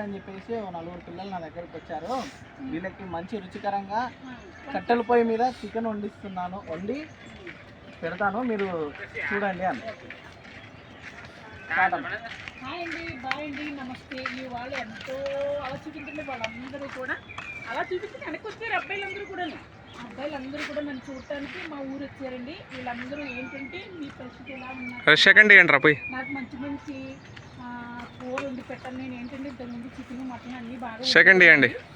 అని చెప్పేసి ఓ 4 పిల్లలు నా దగ్గరికి వచ్చారు. వీళ్ళకి మంచి రుచికరంగా కట్టెల పొయ్యి మీద చికెన్ వండి పెడతాను, మీరు చూడండి అని. హాయ్ అండి, బాయ్ అండి, నమస్తే. ఈ వాళ్ళు ఎంతో అలా చూపించండి, వాళ్ళందరూ కూడా అలా చూపించి వెనక్కి వచ్చారు. అబ్బాయిలందరూ కూడా నన్ను చూడటానికి మా ఊరు వచ్చారండి. వీళ్ళందరూ ఏంటంటే మీ పరిస్థితి ఎలా ఉన్నారు, నాకు మంచి మంచి కూర వండి పెట్టాను. నేను ఏంటంటే ఇంతకుముందు చికెన్ మటన్ అన్నీ బాగా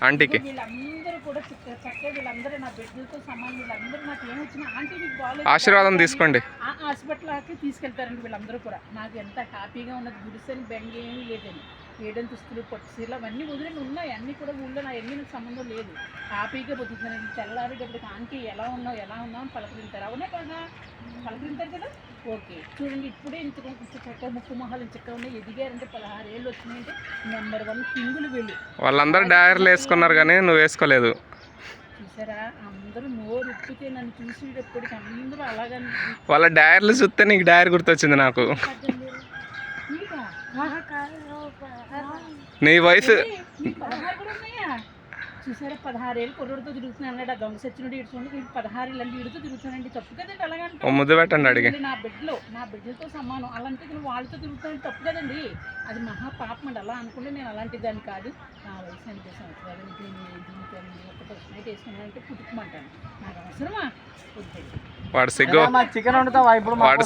ఆంటీకి. వీళ్ళందరూ కూడా చక్కగా వీళ్ళందరూ నా బిడ్డలతో సమానం. వీళ్ళందరూ నాకు ఏమొచ్చినా ఆంటీ మీకు బాగాలేదు ఆశీర్వాదం తీసుకోండి, హాస్పిటల్కి తీసుకెళ్తారండి. వీళ్ళందరూ కూడా నాకు ఎంత హ్యాపీగా ఉన్నది. గుడిసెని బెంగ ఏమీ లేదండి. ఏడని దుస్తులు పొట్టి సీరలు అవన్నీ వదిలేని ఉన్నాయి. అన్నీ కూడా ఊళ్ళో నా ఎన్ని నాకు సంబంధం లేదు. హ్యాపీగా బతుకుతున్నాను. తెల్లారేటప్పటికి ఆంటీ ఎలా ఉన్నావు అని పలకరింటారు. అవునే కదా, పలకరింటారు కదా. ఓకే చూడండి, ఇప్పుడే ఇంత చక్క ముక్కు మొహాలు చక్కగా ఉన్నాయి. ఎదిగారంటే 16 ఏళ్ళు వచ్చినాయంటే నెంబర్ 1 కింగులు వీళ్ళు. వాళ్ళందరూ డైర్లు వేసుకున్నారు కానీ నువ్వు వేసుకోలేదు. చూసారా, అందరూ నోరు ఉప్పితే నన్ను చూసేటప్పటికి అందరూ అలాగే. వాళ్ళ డైర్లు చూస్తే నీకు డైర్ గుర్తొచ్చింది నాకు. నీ వయసు చూసారా, 16 ఏళ్ళు కుర్రోడితో తిరుగుతున్నాను అన్నాడు. ఆ దొంగ సచ్చినోడు ఇడుచుకుంటే 16 ఏళ్ళు వీడితో తిరుగుతానండి. తప్పు కదండి అలాగంటే. ముద్దు పెట్టండి అడిగి. నా బిడ్డలతో సమానం. అలాంటి నువ్వు వాళ్ళతో తిరుగుతానంటే తప్పు కదండి. అది మహా పాపం అండి. అలా అనుకుంటే నేను అలాంటి దాన్ని కాదు. నా వయసు 80 సంవత్సరాలు. దీనికి ఒక ఫస్ట్ నైట్ వేసుకున్నానంటే పుట్టుకోమంటాను. నాకు అవసరమా? వాడు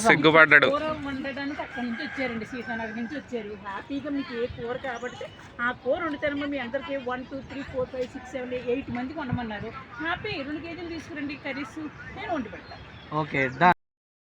సిగ్గుపడ్డాడు. కూర వండడానికి అక్కడి నుంచి వచ్చారండి, సీతానగర్ నుంచి వచ్చారు. హ్యాపీగా మీకు ఏ కూర కాబట్టి ఆ కూర వండుతారమ్మా. మీ అందరికీ 1 2 3 4 5 6 7 8 మందికి వండమన్నారు. హ్యాపీ 2 కేజీలు తీసుకురండి కర్రీస్, నేను వండి పెడతాను. ఓకే.